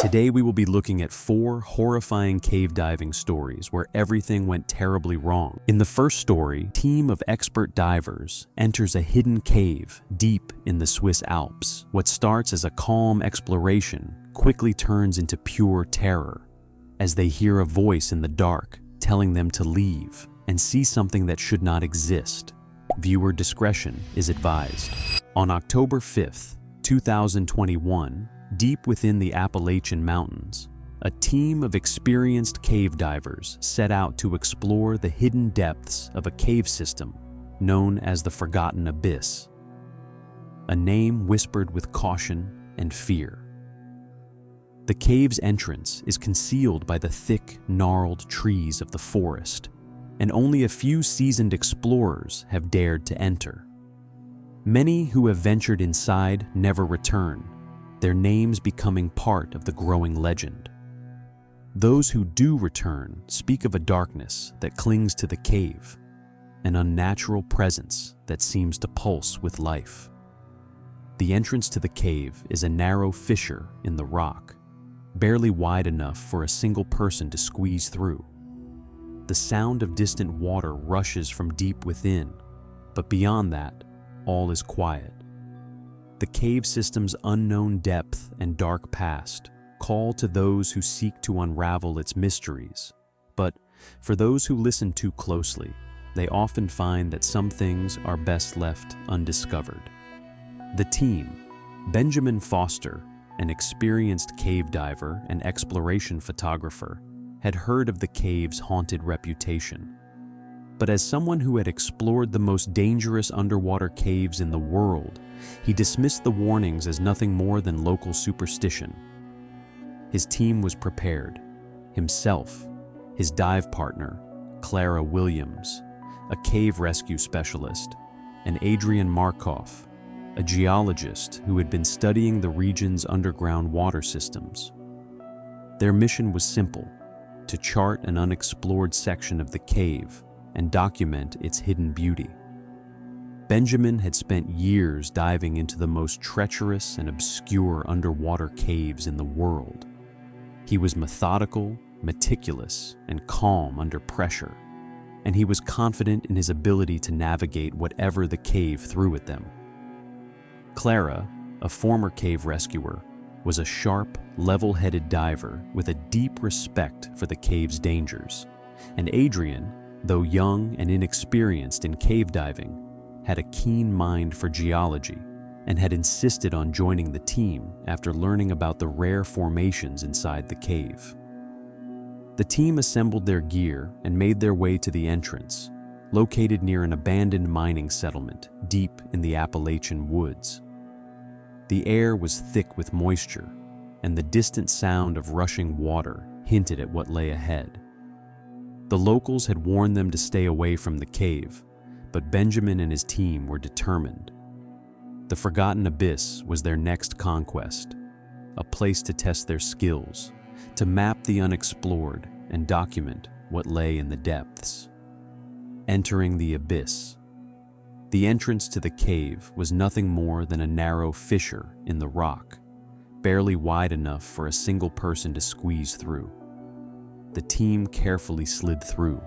Today we will be looking at 4 horrifying cave diving stories where everything went terribly wrong. In the first story, a team of expert divers enters a hidden cave deep in the Swiss Alps. What starts as a calm exploration quickly turns into pure terror as they hear a voice in the dark telling them to leave and see something that should not exist. Viewer discretion is advised. On October 5th, 2021, deep within the Appalachian Mountains, a team of experienced cave divers set out to explore the hidden depths of a cave system known as the Forgotten Abyss, a name whispered with caution and fear. The cave's entrance is concealed by the thick, gnarled trees of the forest, and only a few seasoned explorers have dared to enter. Many who have ventured inside never return, their names becoming part of the growing legend. Those who do return speak of a darkness that clings to the cave, an unnatural presence that seems to pulse with life. The entrance to the cave is a narrow fissure in the rock, barely wide enough for a single person to squeeze through. The sound of distant water rushes from deep within, but beyond that, all is quiet. The cave system's unknown depth and dark past call to those who seek to unravel its mysteries. But for those who listen too closely, they often find that some things are best left undiscovered. The team, Benjamin Foster, an experienced cave diver and exploration photographer, had heard of the cave's haunted reputation. But as someone who had explored the most dangerous underwater caves in the world, he dismissed the warnings as nothing more than local superstition. His team was prepared. Himself, his dive partner, Clara Williams, a cave rescue specialist, and Adrian Markov, a geologist who had been studying the region's underground water systems. Their mission was simple: to chart an unexplored section of the cave and document its hidden beauty. Benjamin had spent years diving into the most treacherous and obscure underwater caves in the world. He was methodical, meticulous, and calm under pressure, and he was confident in his ability to navigate whatever the cave threw at them. Clara, a former cave rescuer, was a sharp, level-headed diver with a deep respect for the cave's dangers, and Adrian, though young and inexperienced in cave diving, had a keen mind for geology and had insisted on joining the team after learning about the rare formations inside the cave. The team assembled their gear and made their way to the entrance, located near an abandoned mining settlement deep in the Appalachian woods. The air was thick with moisture, and the distant sound of rushing water hinted at what lay ahead. The locals had warned them to stay away from the cave, but Benjamin and his team were determined. The Forgotten Abyss was their next conquest, a place to test their skills, to map the unexplored and document what lay in the depths. Entering the abyss. The entrance to the cave was nothing more than a narrow fissure in the rock, barely wide enough for a single person to squeeze through. The team carefully slid through,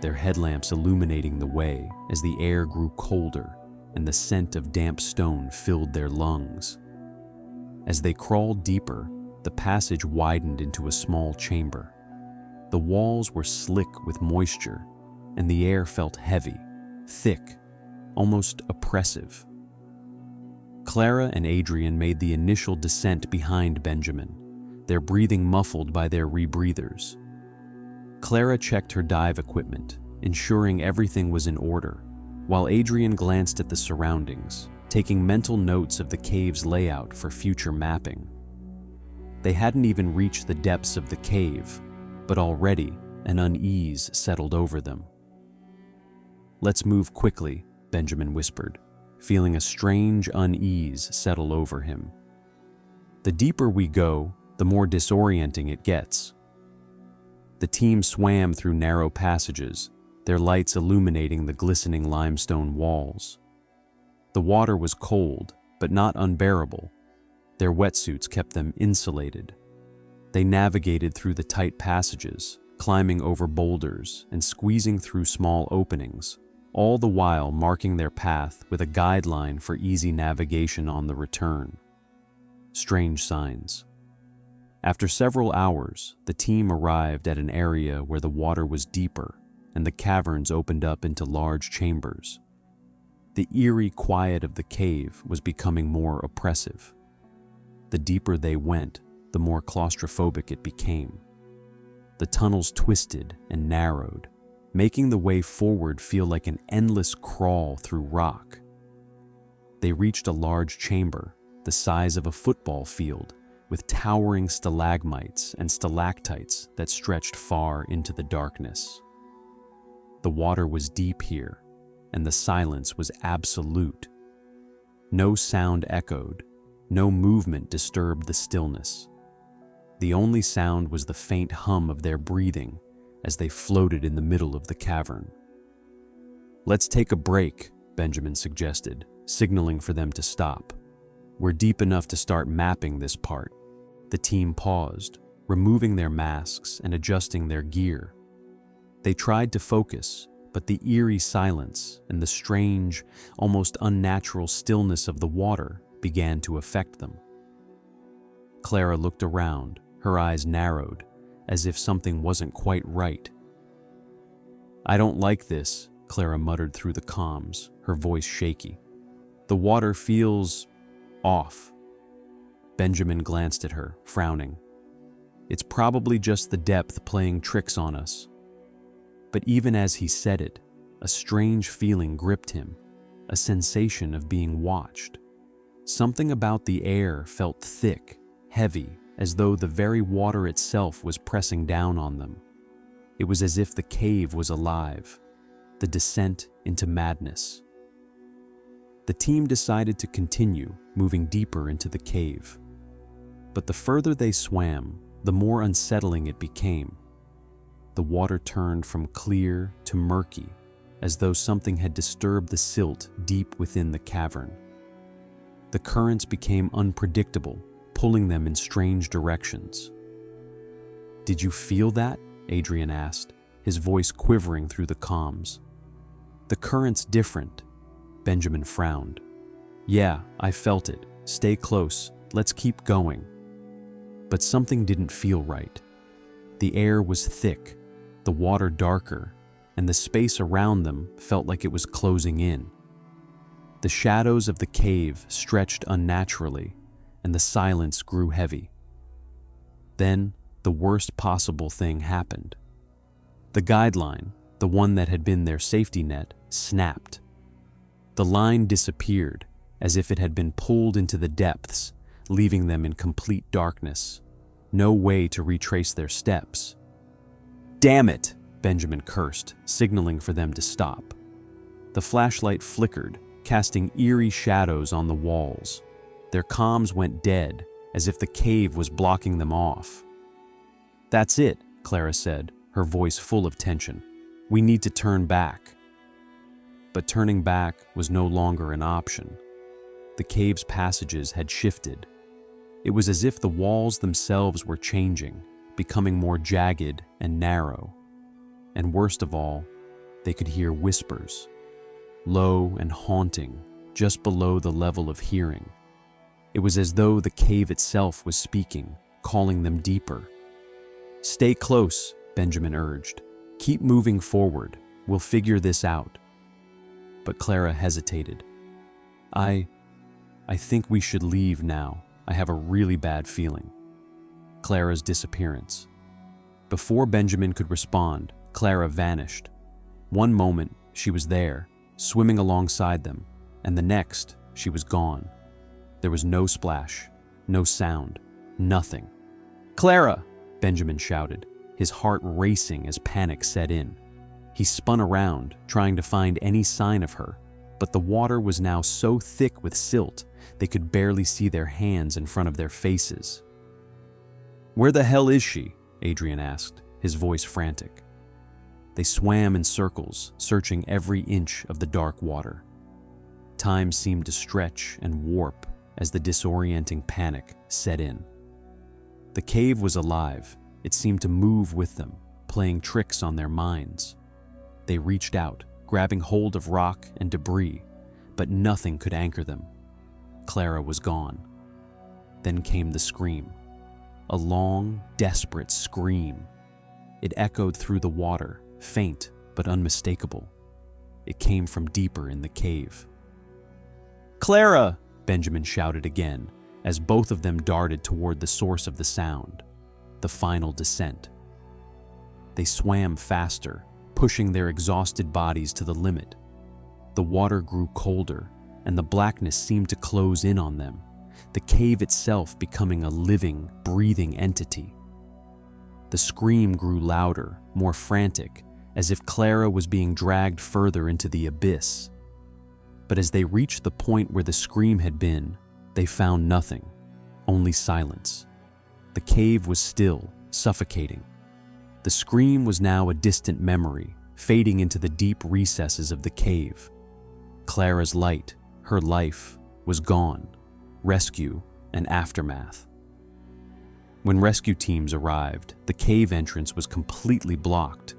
their headlamps illuminating the way as the air grew colder and the scent of damp stone filled their lungs. As they crawled deeper, the passage widened into a small chamber. The walls were slick with moisture, and the air felt heavy, thick, almost oppressive. Clara and Adrian made the initial descent behind Benjamin, their breathing muffled by their rebreathers. Clara checked her dive equipment, ensuring everything was in order, while Adrian glanced at the surroundings, taking mental notes of the cave's layout for future mapping. They hadn't even reached the depths of the cave, but already an unease settled over them. "Let's move quickly," Benjamin whispered, feeling a strange unease settle over him. "The deeper we go, the more disorienting it gets." The team swam through narrow passages, their lights illuminating the glistening limestone walls. The water was cold, but not unbearable. Their wetsuits kept them insulated. They navigated through the tight passages, climbing over boulders and squeezing through small openings, all the while marking their path with a guideline for easy navigation on the return. Strange signs. After several hours, the team arrived at an area where the water was deeper and the caverns opened up into large chambers. The eerie quiet of the cave was becoming more oppressive. The deeper they went, the more claustrophobic it became. The tunnels twisted and narrowed, making the way forward feel like an endless crawl through rock. They reached a large chamber, the size of a football field, with towering stalagmites and stalactites that stretched far into the darkness. The water was deep here, and the silence was absolute. No sound echoed, no movement disturbed the stillness. The only sound was the faint hum of their breathing as they floated in the middle of the cavern. "Let's take a break," Benjamin suggested, signaling for them to stop. "We're deep enough to start mapping this part." The team paused, removing their masks and adjusting their gear. They tried to focus, but the eerie silence and the strange, almost unnatural stillness of the water began to affect them. Clara looked around, her eyes narrowed, as if something wasn't quite right. "I don't like this," Clara muttered through the comms, her voice shaky. "The water feels off." Benjamin glanced at her, frowning. "It's probably just the depth playing tricks on us." But even as he said it, a strange feeling gripped him, a sensation of being watched. Something about the air felt thick, heavy, as though the very water itself was pressing down on them. It was as if the cave was alive, the descent into madness. The team decided to continue, moving deeper into the cave. But the further they swam, the more unsettling it became. The water turned from clear to murky, as though something had disturbed the silt deep within the cavern. The currents became unpredictable, pulling them in strange directions. "Did you feel that?" Adrian asked, his voice quivering through the comms. "The current's different." Benjamin frowned. "Yeah, I felt it. Stay close. Let's keep going." But something didn't feel right. The air was thick, the water darker, and the space around them felt like it was closing in. The shadows of the cave stretched unnaturally, and the silence grew heavy. Then, the worst possible thing happened. The guideline, the one that had been their safety net, snapped. The line disappeared, as if it had been pulled into the depths, leaving them in complete darkness. No way to retrace their steps. "Damn it!" Benjamin cursed, signaling for them to stop. The flashlight flickered, casting eerie shadows on the walls. Their comms went dead, as if the cave was blocking them off. "That's it," Clara said, her voice full of tension. "We need to turn back." But turning back was no longer an option. The cave's passages had shifted. It was as if the walls themselves were changing, becoming more jagged and narrow. And worst of all, they could hear whispers, low and haunting, just below the level of hearing. It was as though the cave itself was speaking, calling them deeper. "Stay close," Benjamin urged. "Keep moving forward. We'll figure this out." But Clara hesitated. I think we should leave now. I have a really bad feeling." Clara's disappearance. Before Benjamin could respond, Clara vanished. One moment, she was there, swimming alongside them, and the next, she was gone. There was no splash, no sound, nothing. "Clara!" Benjamin shouted, his heart racing as panic set in. He spun around, trying to find any sign of her, but the water was now so thick with silt they could barely see their hands in front of their faces. "Where the hell is she?" Adrian asked, his voice frantic. They swam in circles, searching every inch of the dark water. Time seemed to stretch and warp as the disorienting panic set in. The cave was alive. It seemed to move with them, playing tricks on their minds. They reached out, grabbing hold of rock and debris, but nothing could anchor them. Clara was gone. Then came the scream. A long, desperate scream. It echoed through the water, faint but unmistakable. It came from deeper in the cave. "Clara!" Benjamin shouted again, as both of them darted toward the source of the sound, the final descent. They swam faster, pushing their exhausted bodies to the limit. The water grew colder, and the blackness seemed to close in on them, the cave itself becoming a living, breathing entity. The scream grew louder, more frantic, as if Clara was being dragged further into the abyss. But as they reached the point where the scream had been, they found nothing, only silence. The cave was still, suffocating. The scream was now a distant memory, fading into the deep recesses of the cave. Clara's light, her life, was gone. Rescue and aftermath. When rescue teams arrived, the cave entrance was completely blocked.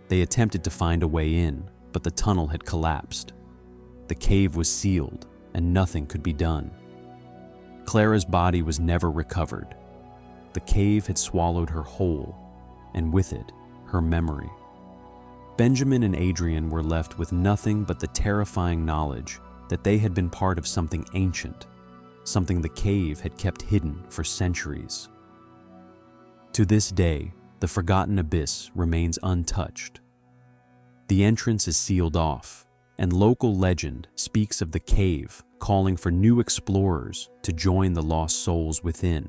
They attempted to find a way in, but the tunnel had collapsed. The cave was sealed, and nothing could be done. Clara's body was never recovered. The cave had swallowed her whole, and with it, her memory. Benjamin and Adrian were left with nothing but the terrifying knowledge that they had been part of something ancient, something the cave had kept hidden for centuries. To this day, the forgotten abyss remains untouched. The entrance is sealed off, and local legend speaks of the cave calling for new explorers to join the lost souls within.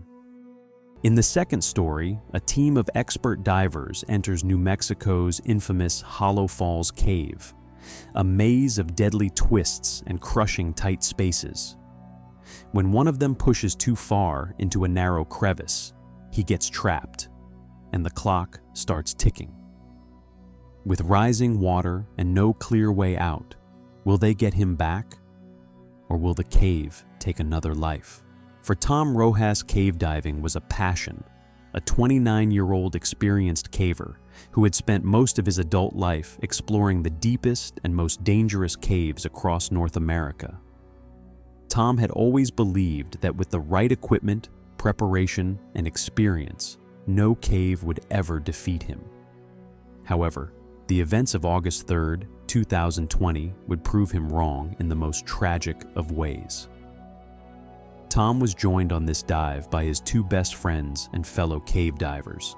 In the second story, a team of expert divers enters New Mexico's infamous Hollow Falls Cave, a maze of deadly twists and crushing tight spaces. When one of them pushes too far into a narrow crevice, he gets trapped, and the clock starts ticking. With rising water and no clear way out, will they get him back? Or will the cave take another life? For Tom Rojas, cave diving was a passion, a 29-year-old experienced caver who had spent most of his adult life exploring the deepest and most dangerous caves across North America. Tom had always believed that with the right equipment, preparation, and experience, no cave would ever defeat him. However, the events of August 3rd, 2020 would prove him wrong in the most tragic of ways. Tom was joined on this dive by his two best friends and fellow cave divers,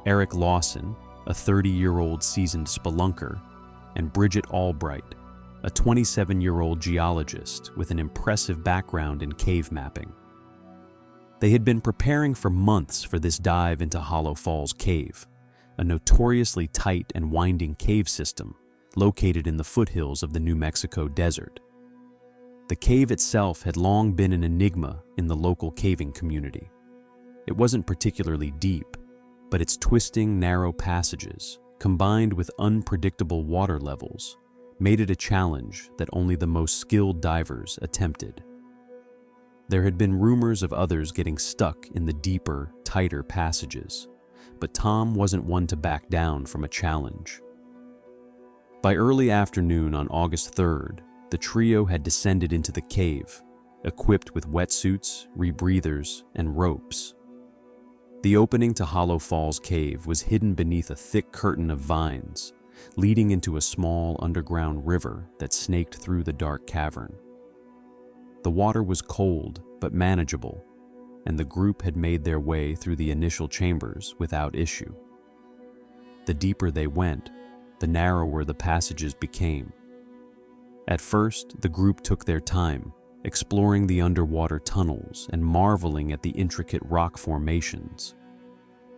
Eric Lawson, a 30-year-old seasoned spelunker, and Bridget Albright, a 27-year-old geologist with an impressive background in cave mapping. They had been preparing for months for this dive into Hollow Falls Cave, a notoriously tight and winding cave system located in the foothills of the New Mexico desert. The cave itself had long been an enigma in the local caving community. It wasn't particularly deep, but its twisting, narrow passages, combined with unpredictable water levels, made it a challenge that only the most skilled divers attempted. There had been rumors of others getting stuck in the deeper, tighter passages, but Tom wasn't one to back down from a challenge. By early afternoon on August 3rd, the trio had descended into the cave, equipped with wetsuits, rebreathers, and ropes. The opening to Hollow Falls Cave was hidden beneath a thick curtain of vines, leading into a small underground river that snaked through the dark cavern. The water was cold but manageable, and the group had made their way through the initial chambers without issue. The deeper they went, the narrower the passages became. At first, the group took their time, exploring the underwater tunnels and marveling at the intricate rock formations.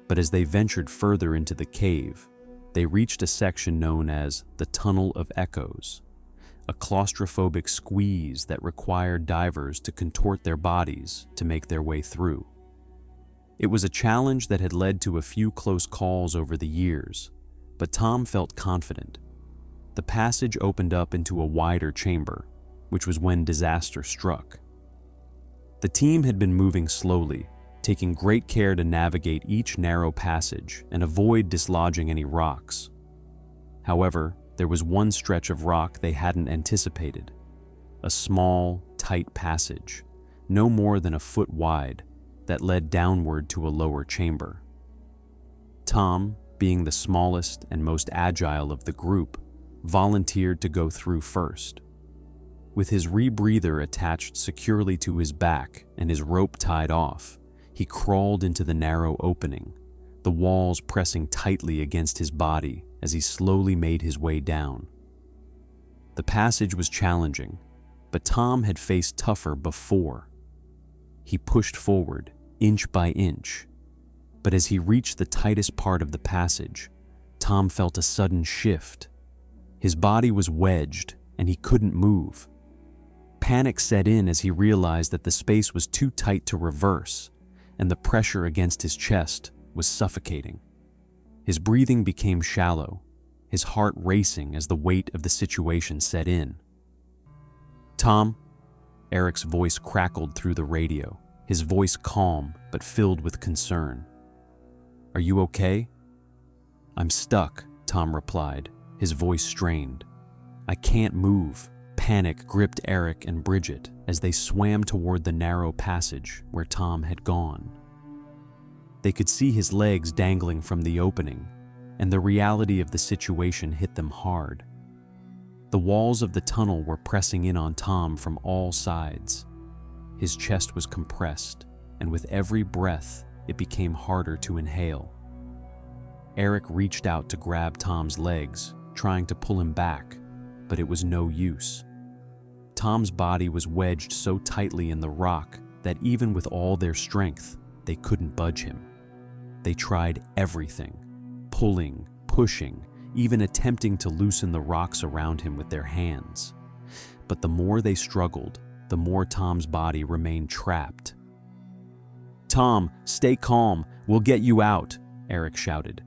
But as they ventured further into the cave, they reached a section known as the Tunnel of Echoes, a claustrophobic squeeze that required divers to contort their bodies to make their way through. It was a challenge that had led to a few close calls over the years, but Tom felt confident. The passage opened up into a wider chamber, which was when disaster struck. The team had been moving slowly, taking great care to navigate each narrow passage and avoid dislodging any rocks. However, there was one stretch of rock they hadn't anticipated. A small, tight passage, no more than a foot wide, that led downward to a lower chamber. Tom, being the smallest and most agile of the group, volunteered to go through first. With his rebreather attached securely to his back and his rope tied off, he crawled into the narrow opening, the walls pressing tightly against his body as he slowly made his way down. The passage was challenging, but Tom had faced tougher before. He pushed forward, inch by inch, but as he reached the tightest part of the passage, Tom felt a sudden shift. His body was wedged, and he couldn't move. Panic set in as he realized that the space was too tight to reverse, and the pressure against his chest was suffocating. His breathing became shallow, his heart racing as the weight of the situation set in. "Tom," Eric's voice crackled through the radio, his voice calm but filled with concern. "Are you okay?" "I'm stuck," Tom replied, his voice strained. "I can't move." Panic gripped Eric and Bridget as they swam toward the narrow passage where Tom had gone. They could see his legs dangling from the opening, and the reality of the situation hit them hard. The walls of the tunnel were pressing in on Tom from all sides. His chest was compressed, and with every breath, it became harder to inhale. Eric reached out to grab Tom's legs, trying to pull him back, but it was no use. Tom's body was wedged so tightly in the rock that even with all their strength, they couldn't budge him. They tried everything, pulling, pushing, even attempting to loosen the rocks around him with their hands. But the more they struggled, the more Tom's body remained trapped. "Tom, stay calm, we'll get you out," Eric shouted,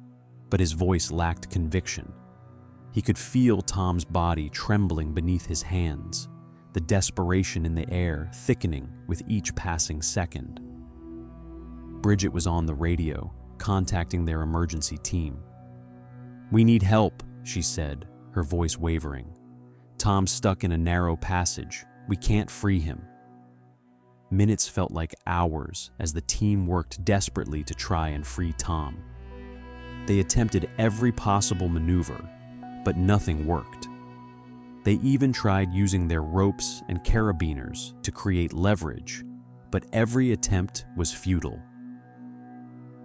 but his voice lacked conviction. He could feel Tom's body trembling beneath his hands, the desperation in the air thickening with each passing second. Bridget was on the radio, contacting their emergency team. "We need help," she said, her voice wavering. "Tom's stuck in a narrow passage. We can't free him." Minutes felt like hours as the team worked desperately to try and free Tom. They attempted every possible maneuver, but nothing worked. They even tried using their ropes and carabiners to create leverage, but every attempt was futile.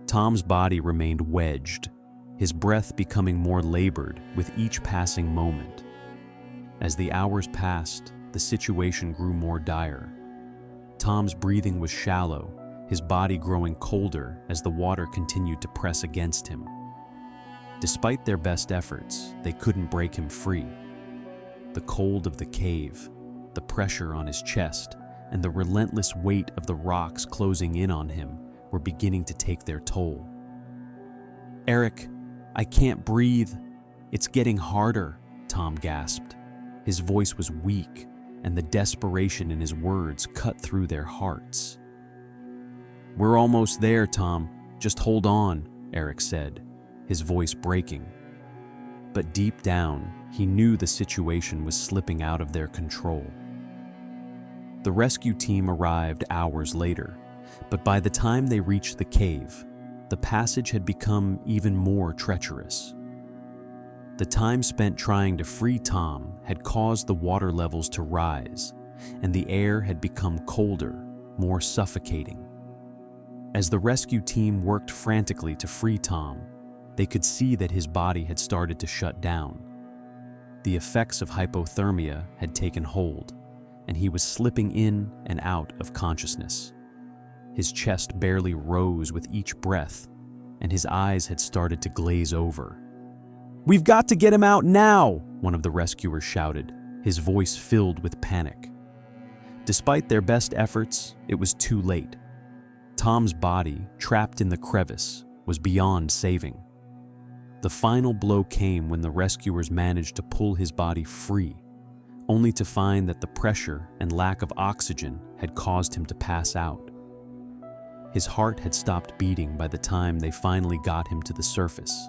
Tom's body remained wedged, his breath becoming more labored with each passing moment. As the hours passed, the situation grew more dire. Tom's breathing was shallow, his body growing colder as the water continued to press against him. Despite their best efforts, they couldn't break him free. The cold of the cave, the pressure on his chest, and the relentless weight of the rocks closing in on him were beginning to take their toll. "Eric, I can't breathe. It's getting harder," Tom gasped. His voice was weak, and the desperation in his words cut through their hearts. "We're almost there, Tom. Just hold on," Eric said, his voice breaking. But deep down, he knew the situation was slipping out of their control. The rescue team arrived hours later, but by the time they reached the cave, the passage had become even more treacherous. The time spent trying to free Tom had caused the water levels to rise, and the air had become colder, more suffocating. As the rescue team worked frantically to free Tom, they could see that his body had started to shut down. The effects of hypothermia had taken hold, and he was slipping in and out of consciousness. His chest barely rose with each breath, and his eyes had started to glaze over. "We've got to get him out now!" one of the rescuers shouted, his voice filled with panic. Despite their best efforts, it was too late. Tom's body, trapped in the crevice, was beyond saving. The final blow came when the rescuers managed to pull his body free, only to find that the pressure and lack of oxygen had caused him to pass out. His heart had stopped beating by the time they finally got him to the surface.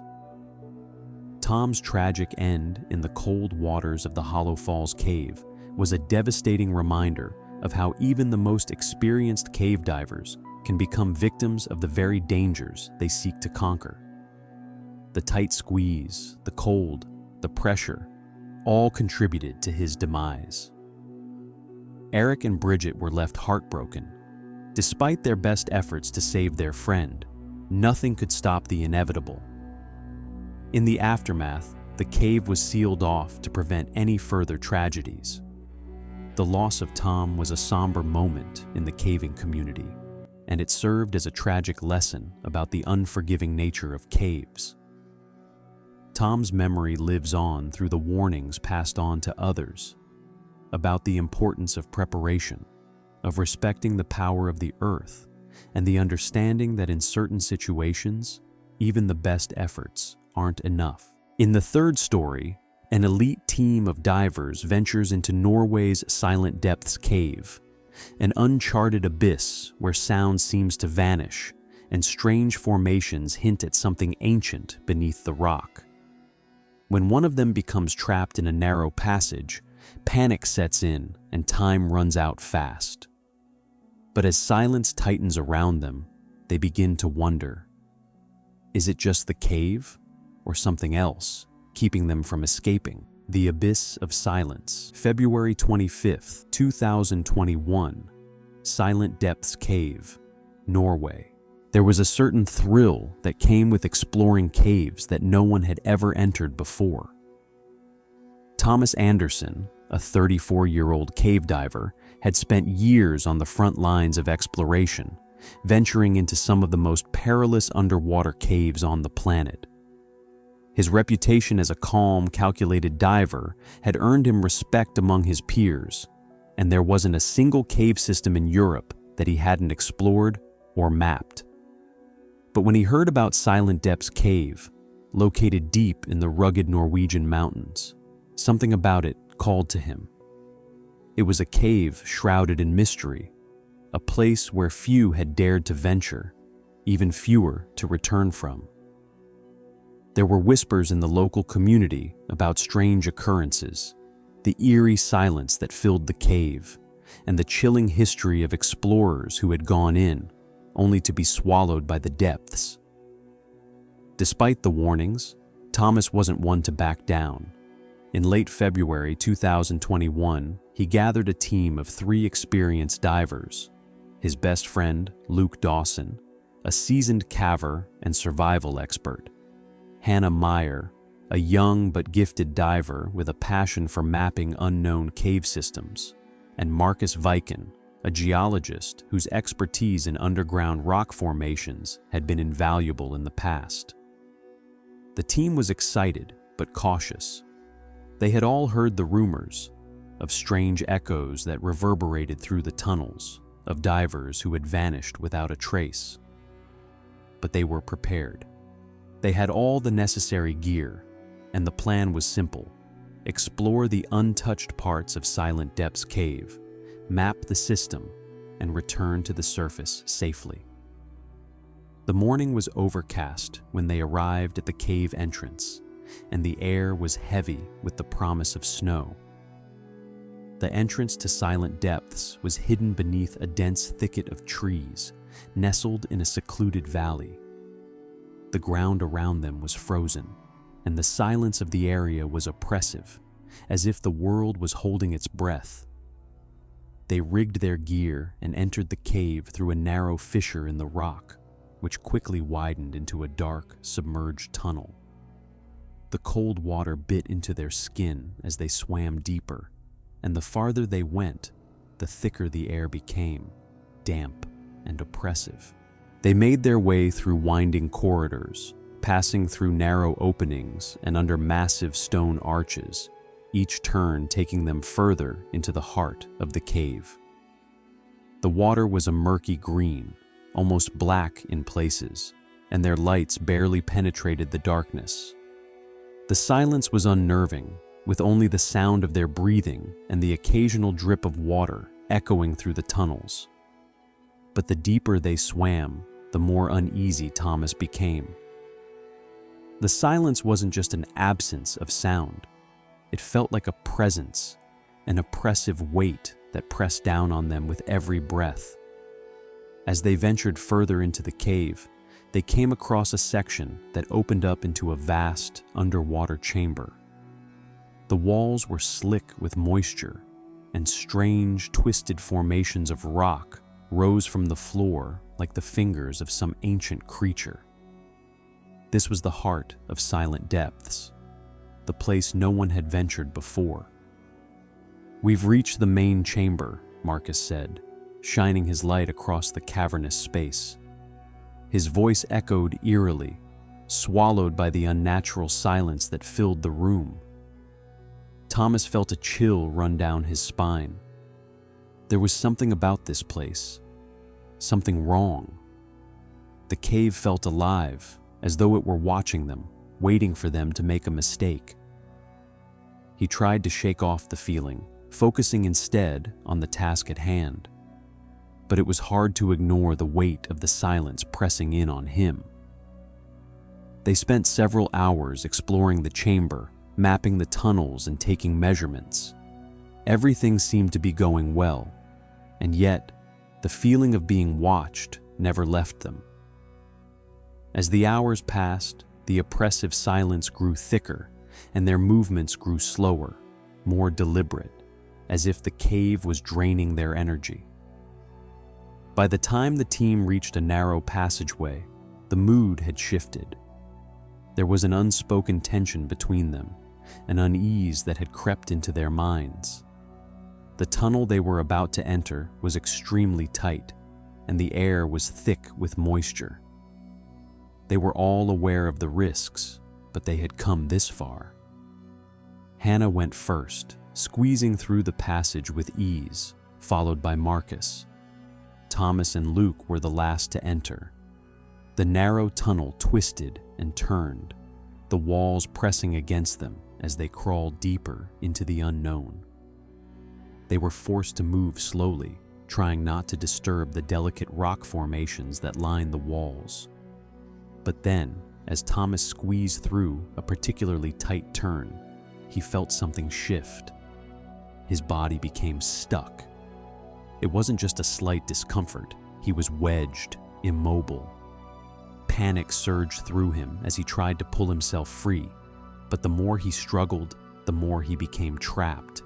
Tom's tragic end in the cold waters of the Hollow Falls Cave was a devastating reminder of how even the most experienced cave divers can become victims of the very dangers they seek to conquer. The tight squeeze, the cold, the pressure, all contributed to his demise. Eric and Bridget were left heartbroken. Despite their best efforts to save their friend, nothing could stop the inevitable. In the aftermath, the cave was sealed off to prevent any further tragedies. The loss of Tom was a somber moment in the caving community, and it served as a tragic lesson about the unforgiving nature of caves. Tom's memory lives on through the warnings passed on to others about the importance of preparation, of respecting the power of the earth, and the understanding that in certain situations, even the best efforts aren't enough. In the third story, an elite team of divers ventures into Norway's Silent Depths Cave, an uncharted abyss where sound seems to vanish and strange formations hint at something ancient beneath the rock. When one of them becomes trapped in a narrow passage, panic sets in and time runs out fast. But as silence tightens around them, they begin to wonder, is it just the cave or something else keeping them from escaping? The Abyss of Silence, February 25th, 2021, Silent Depths Cave, Norway. There was a certain thrill that came with exploring caves that no one had ever entered before. Thomas Anderson, a 34-year-old cave diver, had spent years on the front lines of exploration, venturing into some of the most perilous underwater caves on the planet. His reputation as a calm, calculated diver had earned him respect among his peers, and there wasn't a single cave system in Europe that he hadn't explored or mapped. But when he heard about Silent Depths Cave, located deep in the rugged Norwegian mountains, something about it called to him. It was a cave shrouded in mystery, a place where few had dared to venture, even fewer to return from. There were whispers in the local community about strange occurrences, the eerie silence that filled the cave, and the chilling history of explorers who had gone in, only to be swallowed by the depths. Despite the warnings, Thomas wasn't one to back down. In late February 2021, he gathered a team of 3 experienced divers, his best friend, Luke Dawson, a seasoned caver and survival expert, Hannah Meyer, a young but gifted diver with a passion for mapping unknown cave systems, and Marcus Viken, a geologist whose expertise in underground rock formations had been invaluable in the past. The team was excited but cautious. They had all heard the rumors of strange echoes that reverberated through the tunnels, of divers who had vanished without a trace. But they were prepared. They had all the necessary gear, and the plan was simple: explore the untouched parts of Silent Depths Cave, map the system, and return to the surface safely. The morning was overcast when they arrived at the cave entrance, and the air was heavy with the promise of snow. The entrance to Silent Depths was hidden beneath a dense thicket of trees, nestled in a secluded valley. The ground around them was frozen, and the silence of the area was oppressive, as if the world was holding its breath. They rigged their gear and entered the cave through a narrow fissure in the rock, which quickly widened into a dark, submerged tunnel. The cold water bit into their skin as they swam deeper, and the farther they went, the thicker the air became, damp and oppressive. They made their way through winding corridors, passing through narrow openings and under massive stone arches, each turn taking them further into the heart of the cave. The water was a murky green, almost black in places, and their lights barely penetrated the darkness. The silence was unnerving, with only the sound of their breathing and the occasional drip of water echoing through the tunnels. But the deeper they swam, the more uneasy Thomas became. The silence wasn't just an absence of sound. It felt like a presence, an oppressive weight that pressed down on them with every breath. As they ventured further into the cave, they came across a section that opened up into a vast underwater chamber. The walls were slick with moisture, and strange, twisted formations of rock rose from the floor like the fingers of some ancient creature. This was the heart of Silent Depths, the place no one had ventured before. "We've reached the main chamber," Marcus said, shining his light across the cavernous space. His voice echoed eerily, swallowed by the unnatural silence that filled the room. Thomas felt a chill run down his spine. There was something about this place, something wrong. The cave felt alive, as though it were watching them, waiting for them to make a mistake. He tried to shake off the feeling, focusing instead on the task at hand. But it was hard to ignore the weight of the silence pressing in on him. They spent several hours exploring the chamber, mapping the tunnels and taking measurements. Everything seemed to be going well, and yet the feeling of being watched never left them. As the hours passed, the oppressive silence grew thicker, and their movements grew slower, more deliberate, as if the cave was draining their energy. By the time the team reached a narrow passageway, the mood had shifted. There was an unspoken tension between them, an unease that had crept into their minds. The tunnel they were about to enter was extremely tight, and the air was thick with moisture. They were all aware of the risks, but they had come this far. Hannah went first, squeezing through the passage with ease, followed by Marcus. Thomas and Luke were the last to enter. The narrow tunnel twisted and turned, the walls pressing against them as they crawled deeper into the unknown. They were forced to move slowly, trying not to disturb the delicate rock formations that lined the walls. But then, as Thomas squeezed through a particularly tight turn, he felt something shift. His body became stuck. It wasn't just a slight discomfort, he was wedged, immobile. Panic surged through him as he tried to pull himself free, but the more he struggled, the more he became trapped.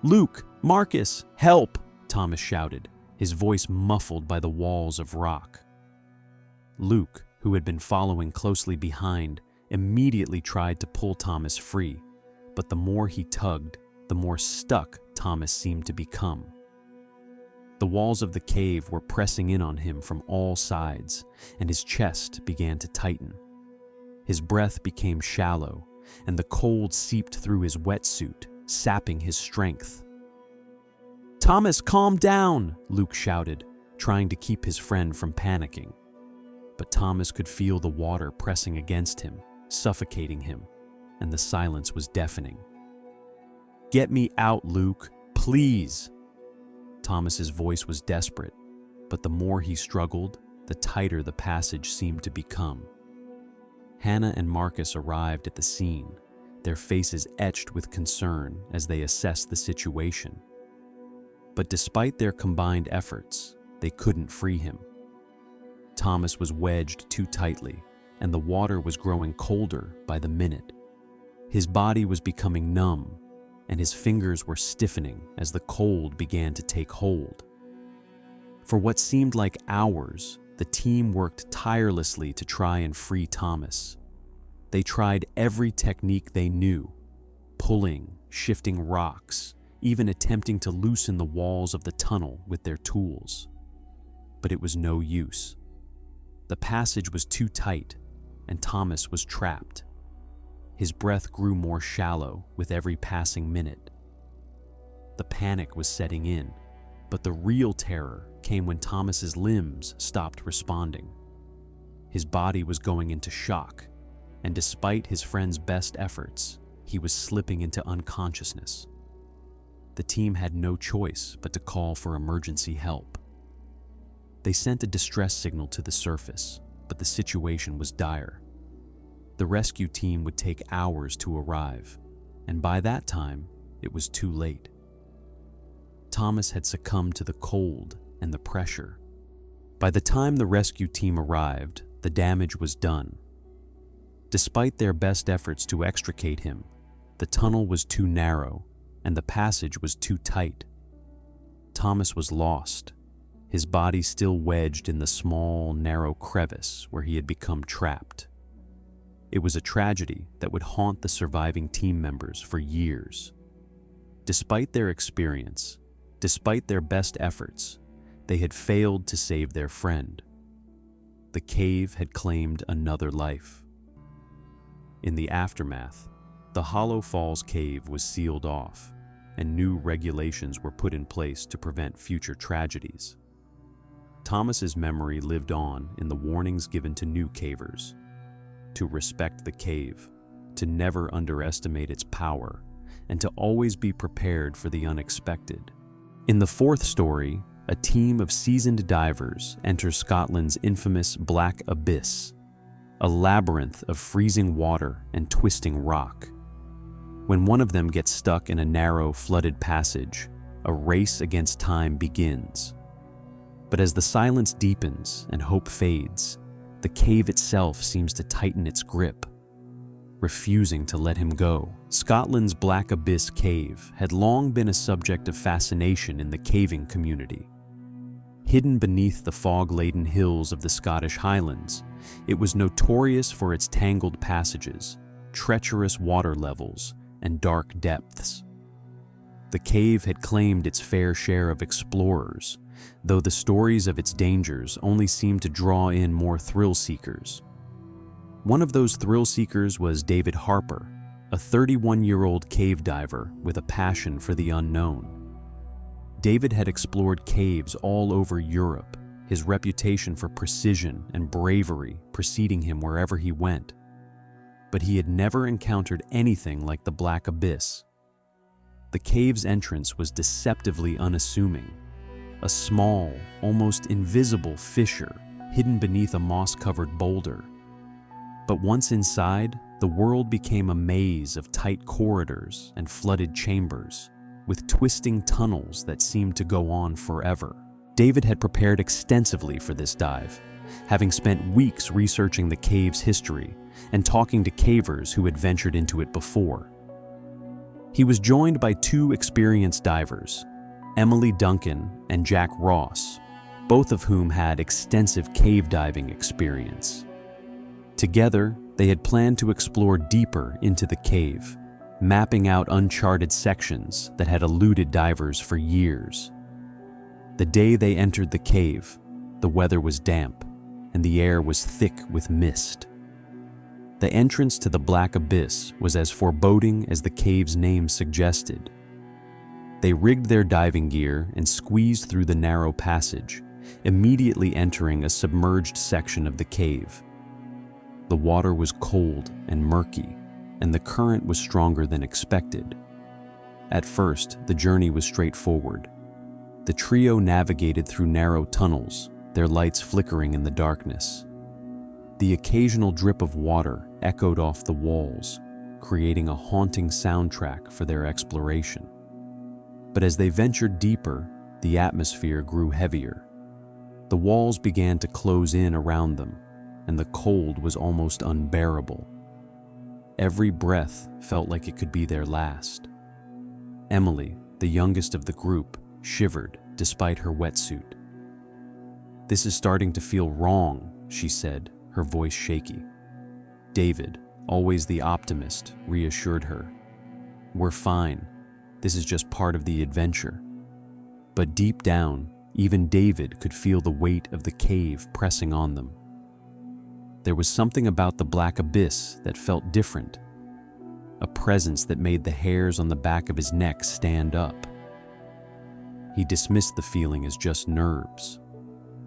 "Luke! Marcus! Help!" Thomas shouted, his voice muffled by the walls of rock. Luke, who had been following closely behind, immediately tried to pull Thomas free, but the more he tugged, the more stuck Thomas seemed to become. The walls of the cave were pressing in on him from all sides, and his chest began to tighten. His breath became shallow, and the cold seeped through his wetsuit, sapping his strength. "Thomas, calm down!" Luke shouted, trying to keep his friend from panicking. But Thomas could feel the water pressing against him, suffocating him, and the silence was deafening. "Get me out, Luke, please!" Thomas's voice was desperate, but the more he struggled, the tighter the passage seemed to become. Hannah and Marcus arrived at the scene, their faces etched with concern as they assessed the situation. But despite their combined efforts, they couldn't free him. Thomas was wedged too tightly, and the water was growing colder by the minute. His body was becoming numb, and his fingers were stiffening as the cold began to take hold. For what seemed like hours, the team worked tirelessly to try and free Thomas. They tried every technique they knew, pulling, shifting rocks, even attempting to loosen the walls of the tunnel with their tools. But it was no use. The passage was too tight, and Thomas was trapped. His breath grew more shallow with every passing minute. The panic was setting in, but the real terror came when Thomas's limbs stopped responding. His body was going into shock, and despite his friend's best efforts, he was slipping into unconsciousness. The team had no choice but to call for emergency help. They sent a distress signal to the surface, but the situation was dire. The rescue team would take hours to arrive, and by that time, it was too late. Thomas had succumbed to the cold and the pressure. By the time the rescue team arrived, the damage was done. Despite their best efforts to extricate him, the tunnel was too narrow and the passage was too tight. Thomas was lost, his body still wedged in the small, narrow crevice where he had become trapped. It was a tragedy that would haunt the surviving team members for years. Despite their experience, despite their best efforts, they had failed to save their friend. The cave had claimed another life. In the aftermath, the Hollow Falls cave was sealed off, and new regulations were put in place to prevent future tragedies. Thomas's memory lived on in the warnings given to new cavers: to respect the cave, to never underestimate its power, and to always be prepared for the unexpected. In the fourth story, a team of seasoned divers enters Scotland's infamous Black Abyss, a labyrinth of freezing water and twisting rock. When one of them gets stuck in a narrow, flooded passage, a race against time begins. But as the silence deepens and hope fades, the cave itself seems to tighten its grip, refusing to let him go. Scotland's Black Abyss cave had long been a subject of fascination in the caving community. Hidden beneath the fog-laden hills of the Scottish Highlands, it was notorious for its tangled passages, treacherous water levels, and dark depths. The cave had claimed its fair share of explorers, though the stories of its dangers only seemed to draw in more thrill-seekers. One of those thrill-seekers was David Harper, a 31-year-old cave diver with a passion for the unknown. David had explored caves all over Europe, his reputation for precision and bravery preceding him wherever he went. But he had never encountered anything like the Black Abyss. The cave's entrance was deceptively unassuming, a small, almost invisible fissure hidden beneath a moss-covered boulder. But once inside, the world became a maze of tight corridors and flooded chambers, with twisting tunnels that seemed to go on forever. David had prepared extensively for this dive, having spent weeks researching the cave's history and talking to cavers who had ventured into it before. He was joined by two experienced divers, Emily Duncan and Jack Ross, both of whom had extensive cave diving experience. Together, they had planned to explore deeper into the cave, mapping out uncharted sections that had eluded divers for years. The day they entered the cave, the weather was damp, and the air was thick with mist. The entrance to the Black Abyss was as foreboding as the cave's name suggested. They rigged their diving gear and squeezed through the narrow passage, immediately entering a submerged section of the cave. The water was cold and murky, and the current was stronger than expected. At first, the journey was straightforward. The trio navigated through narrow tunnels, their lights flickering in the darkness. The occasional drip of water echoed off the walls, creating a haunting soundtrack for their exploration. But as they ventured deeper, the atmosphere grew heavier. The walls began to close in around them, and the cold was almost unbearable. Every breath felt like it could be their last. Emily, the youngest of the group, shivered despite her wetsuit. "This is starting to feel wrong," she said, her voice shaky. David, always the optimist, reassured her. "We're fine. This is just part of the adventure." But deep down, even David could feel the weight of the cave pressing on them. There was something about the Black Abyss that felt different, a presence that made the hairs on the back of his neck stand up. He dismissed the feeling as just nerves.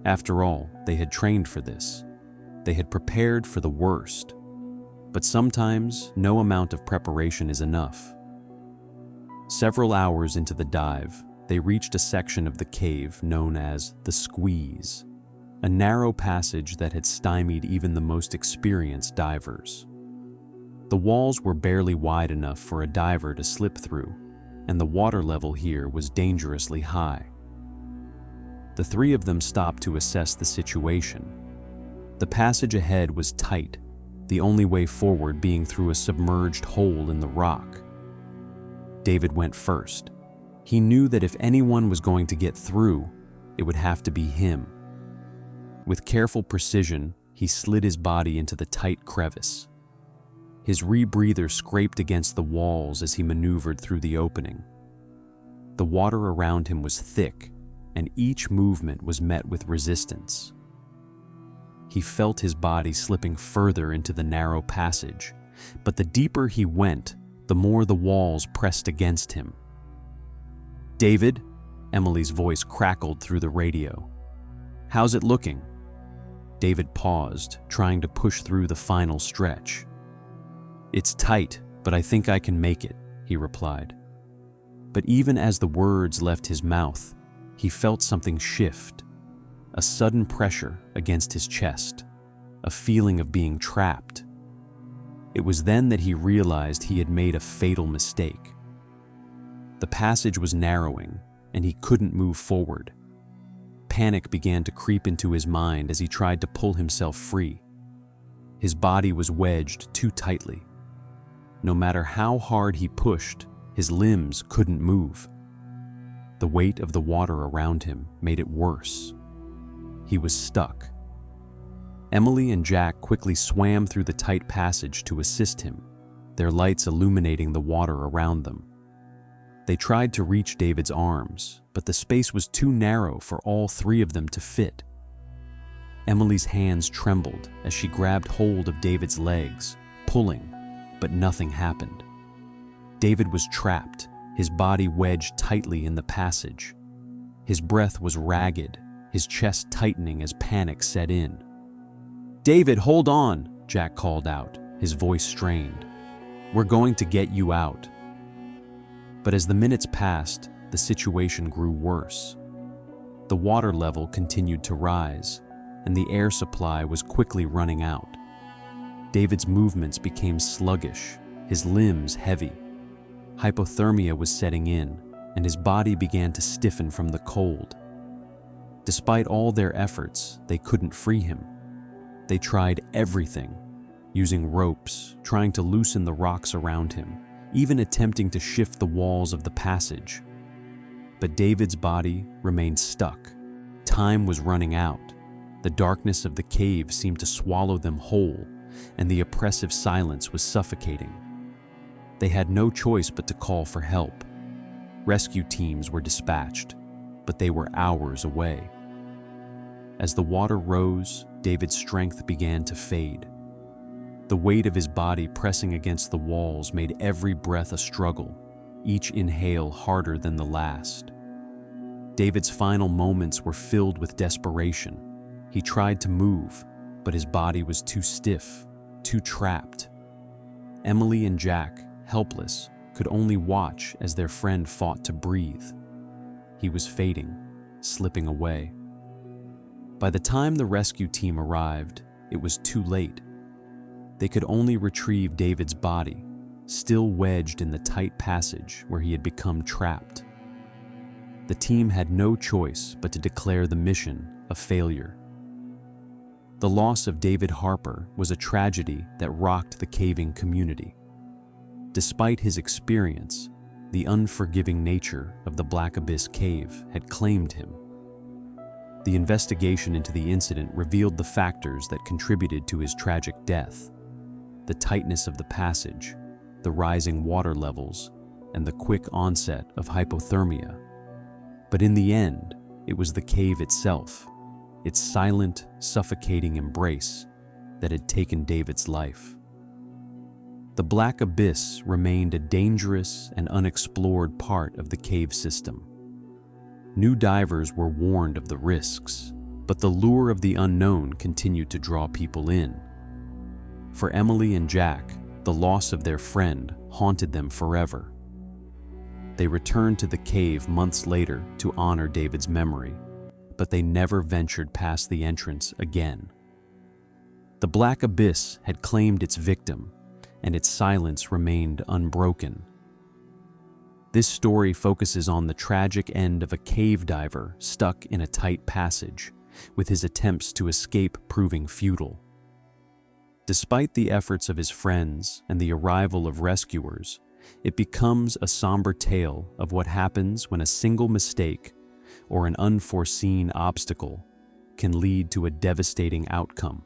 After all, they had trained for this. They had prepared for the worst. But sometimes, no amount of preparation is enough. Several hours into the dive, they reached a section of the cave known as the Squeeze. a narrow passage that had stymied even the most experienced divers. The walls were barely wide enough for a diver to slip through, and the water level here was dangerously high. The three of them stopped to assess the situation. The passage ahead was tight, the only way forward being through a submerged hole in the rock. David went first. He knew that if anyone was going to get through, it would have to be him. With careful precision, he slid his body into the tight crevice. His rebreather scraped against the walls as he maneuvered through the opening. The water around him was thick, and each movement was met with resistance. He felt his body slipping further into the narrow passage, but the deeper he went, the more the walls pressed against him. "David," Emily's voice crackled through the radio. "How's it looking?" David paused, trying to push through the final stretch. "It's tight, but I think I can make it," he replied. But even as the words left his mouth, he felt something shift, a sudden pressure against his chest, a feeling of being trapped. It was then that he realized he had made a fatal mistake. The passage was narrowing, and he couldn't move forward. Panic began to creep into his mind as he tried to pull himself free. His body was wedged too tightly. No matter how hard he pushed, his limbs couldn't move. The weight of the water around him made it worse. He was stuck. Emily and Jack quickly swam through the tight passage to assist him, their lights illuminating the water around them. They tried to reach David's arms, but the space was too narrow for all three of them to fit. Emily's hands trembled as she grabbed hold of David's legs, pulling, but nothing happened. David was trapped, his body wedged tightly in the passage. His breath was ragged, his chest tightening as panic set in. "David, hold on," Jack called out, his voice strained. "We're going to get you out." But as the minutes passed, the situation grew worse. The water level continued to rise, and the air supply was quickly running out. David's movements became sluggish, his limbs heavy. Hypothermia was setting in, and his body began to stiffen from the cold. Despite all their efforts, they couldn't free him. They tried everything, using ropes, trying to loosen the rocks around him, even attempting to shift the walls of the passage. But David's body remained stuck. Time was running out. The darkness of the cave seemed to swallow them whole, and the oppressive silence was suffocating. They had no choice but to call for help. Rescue teams were dispatched, but they were hours away. As the water rose, David's strength began to fade. The weight of his body pressing against the walls made every breath a struggle, each inhale harder than the last. David's final moments were filled with desperation. He tried to move, but his body was too stiff, too trapped. Emily and Jack, helpless, could only watch as their friend fought to breathe. He was fading, slipping away. By the time the rescue team arrived, it was too late. They could only retrieve David's body, still wedged in the tight passage where he had become trapped. The team had no choice but to declare the mission a failure. The loss of David Harper was a tragedy that rocked the caving community. Despite his experience, the unforgiving nature of the Black Abyss cave had claimed him. The investigation into the incident revealed the factors that contributed to his tragic death: the tightness of the passage, the rising water levels, and the quick onset of hypothermia. But in the end, it was the cave itself, its silent, suffocating embrace, that had taken David's life. The Black Abyss remained a dangerous and unexplored part of the cave system. New divers were warned of the risks, but the lure of the unknown continued to draw people in. For Emily and Jack, the loss of their friend haunted them forever. They returned to the cave months later to honor David's memory, but they never ventured past the entrance again. The black abyss had claimed its victim, and its silence remained unbroken. This story focuses on the tragic end of a cave diver stuck in a tight passage, with his attempts to escape proving futile. Despite the efforts of his friends and the arrival of rescuers, it becomes a somber tale of what happens when a single mistake or an unforeseen obstacle can lead to a devastating outcome.